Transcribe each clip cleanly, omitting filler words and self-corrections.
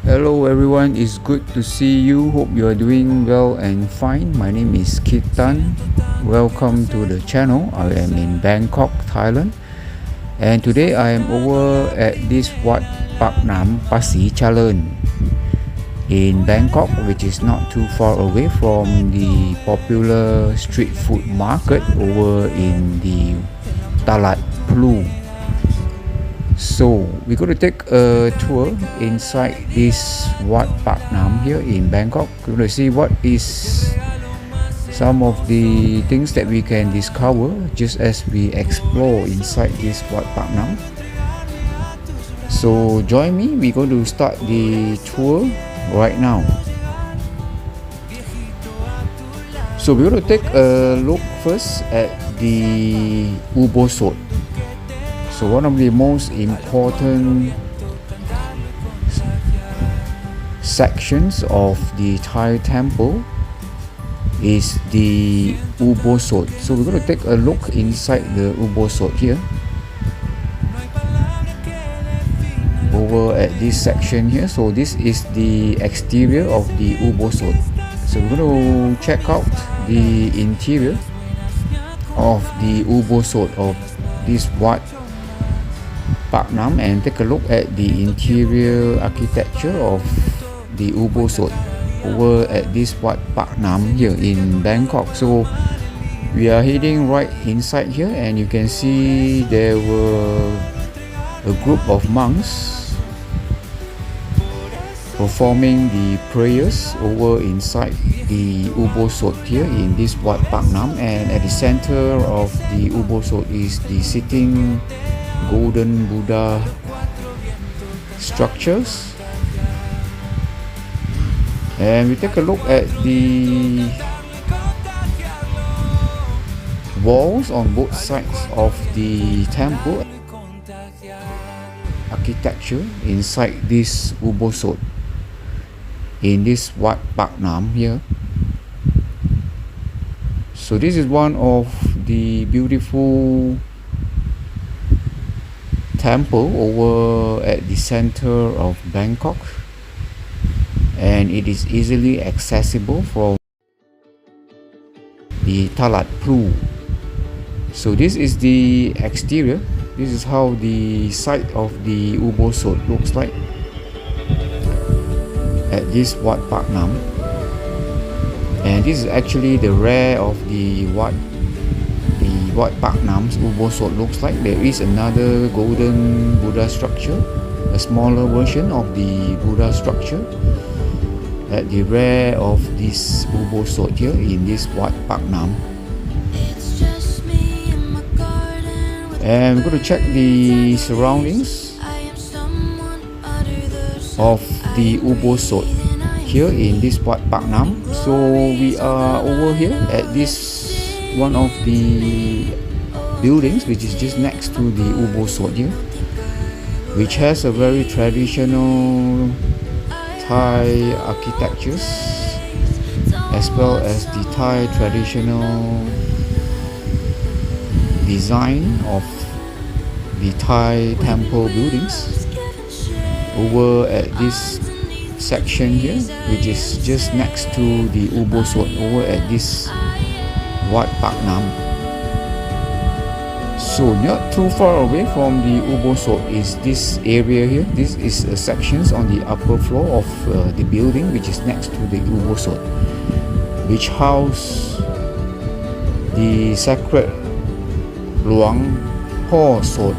Hello everyone, it's good to see you. Hope you are doing well and fine. My name is Kit Tan. Welcome to the channel. I am in Bangkok, Thailand, and today I am over at this Wat Paknam Phasi Charoen in Bangkok, which is not too far away from the popular street food market over in the Talat Plu. So we're going to take a tour inside this Wat Paknam here in Bangkok. We're going to see what is some of the things that we can discover just as we explore inside this Wat Paknam. So join me, we're going to start the tour right now. So we're going to take a look first at the Ubosot. So one of the most important sections of the Thai temple is the Ubosot. So we're going to take a look inside the Ubosot here. Over at this section here. So this is the exterior of the Ubosot. So we're going to check out the interior of the Ubosot of this Wat Paknam and take a look at the interior architecture of the Ubosot over at this Wat Paknam here in Bangkok. So we are heading right inside here, and you can see there were a group of monks performing the prayers over inside the Ubosot here in this Wat Paknam, and at the center of the Ubosot is the sitting golden Buddha structures. And we take a look at the walls on both sides of the temple architecture inside this Ubosot in this Wat Paknam here. So this is one of the beautiful temple over at the center of Bangkok, and it is easily accessible from the Talat Plu. So this is the exterior. This is how the site of the Ubosot looks like at this Wat Paknam, and this is actually the rear of the Wat Paknam's Ubosot looks like. There is another golden Buddha structure, a smaller version of the Buddha structure at the rear of this Ubosot here in this Wat Paknam. And we're going to check the surroundings of the Ubosot here in this Wat Paknam. So we are over here at this one of the buildings which is just next to the Ubosot here, which has a very traditional Thai architectures as well as the Thai traditional design of the Thai temple buildings over at this section here, which is just next to the Ubosot over at this Wat Paknam. So not too far away from the Ubosot is this area here. This is a sections on the upper floor of the building which is next to the Ubosot, which house the sacred Luang Por Sot,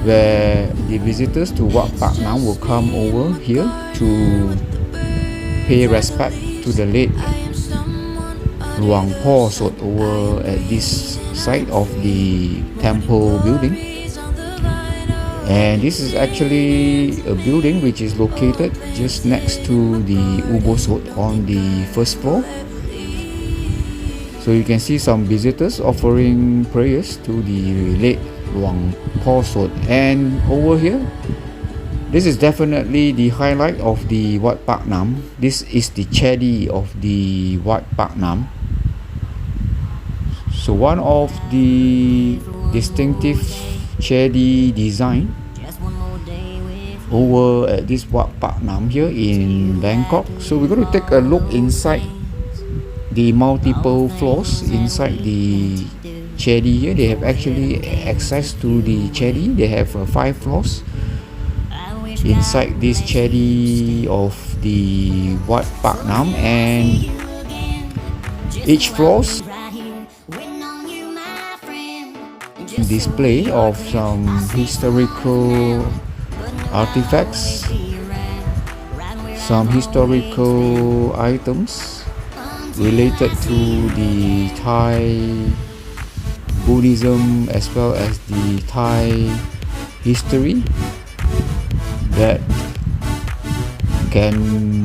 where the visitors to Wat Paknam will come over here to pay respect to the late Luang Por Sot over at this side of the temple building. And this is actually a building which is located just next to the Ubosot on the first floor. So you can see some visitors offering prayers to the late Luang Por Sot. And over here, this is definitely the highlight of the Wat Paknam. This is the chedi of the Wat Paknam. So one of the distinctive chedi design over at this Wat Paknam here in Bangkok. So we're going to take a look inside the multiple floors inside the Chedi here. They have actually access to the Chedi. They have 5 floors inside this Chedi of the Wat Paknam, and each floors display of some historical artifacts, some historical items related to the Thai Buddhism as well as the Thai history that can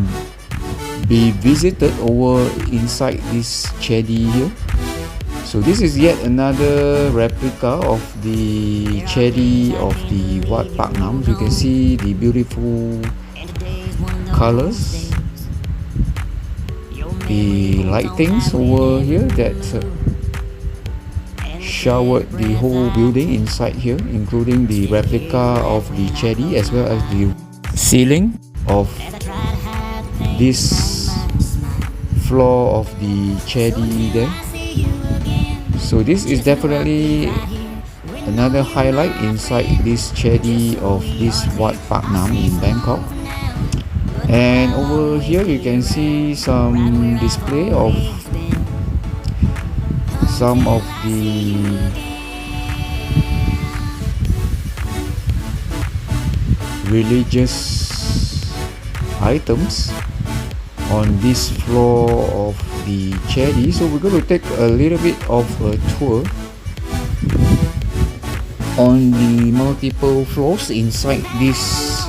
be visited over inside this Chedi here. So this is yet another replica of the Chedi of the Wat Paknam. You can see the beautiful colors, the lightings over here that showered the whole building inside here, including the replica of the Chedi as well as the ceiling of this floor of the Chedi there. So this is definitely another highlight inside this Chedi of this Wat Paknam in Bangkok. And over here you can see some display of some of the religious items on this floor of the Chedi. So we're going to take a little bit of a tour on the multiple floors inside this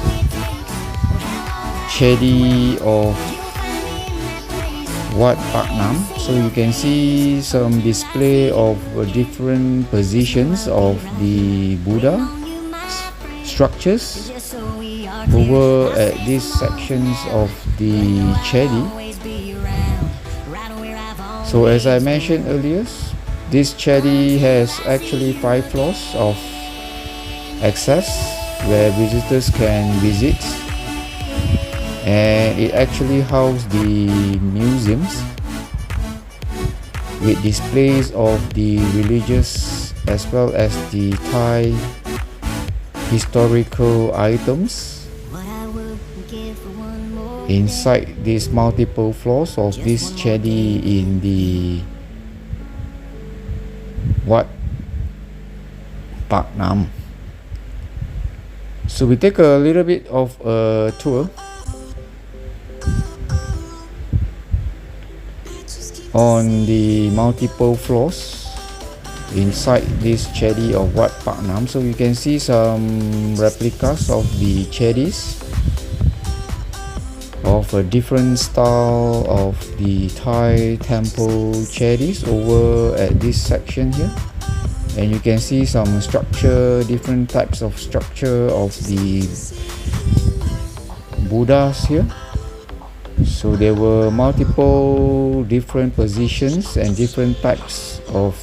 Chedi of Wat Paknam. So you can see some display of different positions of the Buddha structures over at these sections of the Chedi. So as I mentioned earlier, this Chedi has actually 5 floors of access where visitors can visit, and it actually houses the museums with displays of the religious as well as the Thai historical items inside these multiple floors of this Chedi in the Wat Paknam. So we take a little bit of a tour on the multiple floors inside this Chedi of Wat Paknam. So you can see some replicas of the Chedis of a different style of the Thai temple Chedis over at this section here, and you can see some structure, different types of structure of the Buddhas here. So there were multiple different positions and different types of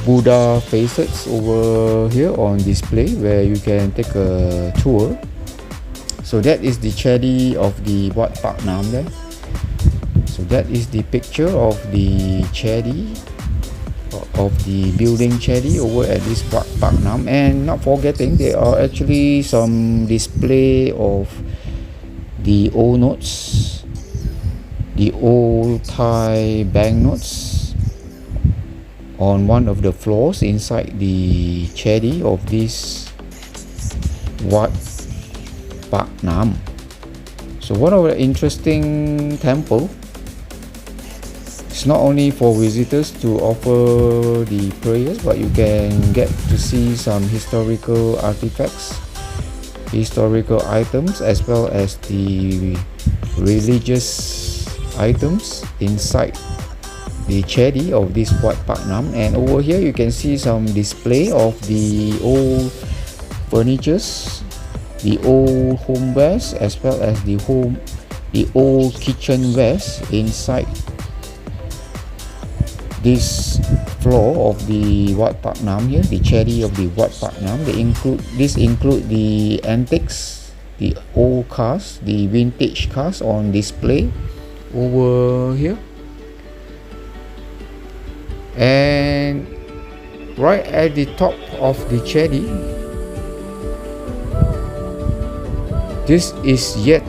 Buddha faces over here on display where you can take a tour. So that is the Chedi of the Wat Paknam there. So that is the picture of the Chedi, of the building Chedi over at this Wat Paknam. And not forgetting, there are actually some display of the old notes, the old Thai banknotes on one of the floors inside the Chedi of this Wat Paknam. So one of the interesting temple, it's not only for visitors to offer the prayers, but you can get to see some historical artifacts, historical items, as well as the religious items inside the Chedi of this Wat Paknam. And over here you can see some display of the old furnitures, the old homewares, as well as the old kitchenwares inside this floor of the Wat Paknam here, the cherry of the Wat Paknam. This include the antiques, the old cars, the vintage cars on display over here. And right at the top of the cherry, this is yet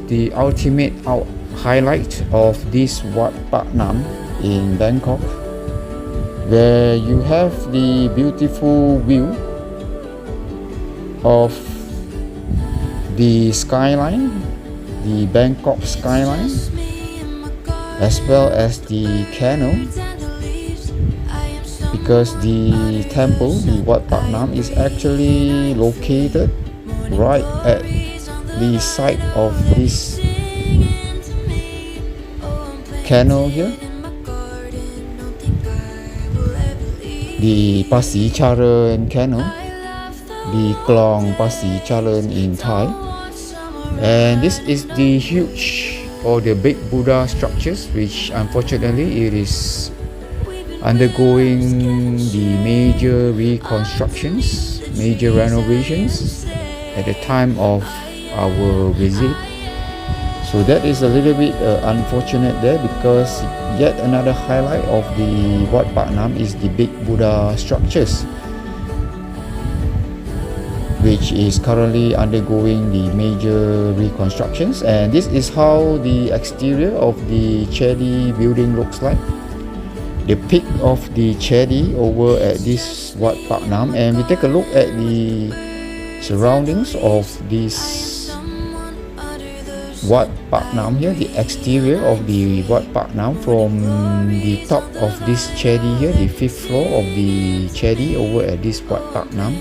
the ultimate highlight of this Wat Paknam in Bangkok, where you have the beautiful view of the skyline, the Bangkok skyline, as well as the canal, because the temple, the Wat Paknam, is actually located right at the side of this canal here, the Phasi Charoen canal, the Klong Phasi Charoen in Thai. And this is the huge or the big Buddha structures, which unfortunately it is undergoing the major reconstructions, major renovations at the time of our visit. So that is a little bit unfortunate there, because yet another highlight of the Wat Paknam is the big Buddha structures, which is currently undergoing the major reconstructions. And this is how the exterior of the cherry building looks like, the peak of the cherry over at this Wat Paknam. And we take a look at the surroundings of this Wat Paknam here, the exterior of the Wat Paknam from the top of this cherry here, the 5th floor of the cherry over at this Wat Paknam.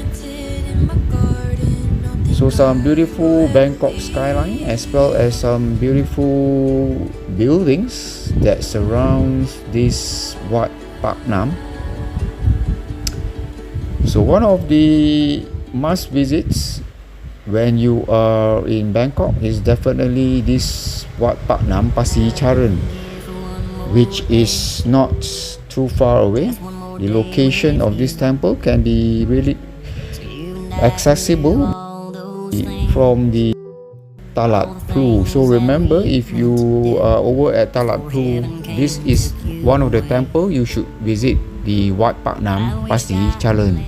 So some beautiful Bangkok skyline, as well as some beautiful buildings that surrounds this Wat Paknam. So one of the must visits when you are in Bangkok is definitely this Wat Paknam Phasi Charoen, which is not too far away. The location of this temple can be really accessible from the Talat Plu. So remember, if you are over at Talat Plu, this is one of the temple you should visit, the Wat Paknam Phasi Charoen.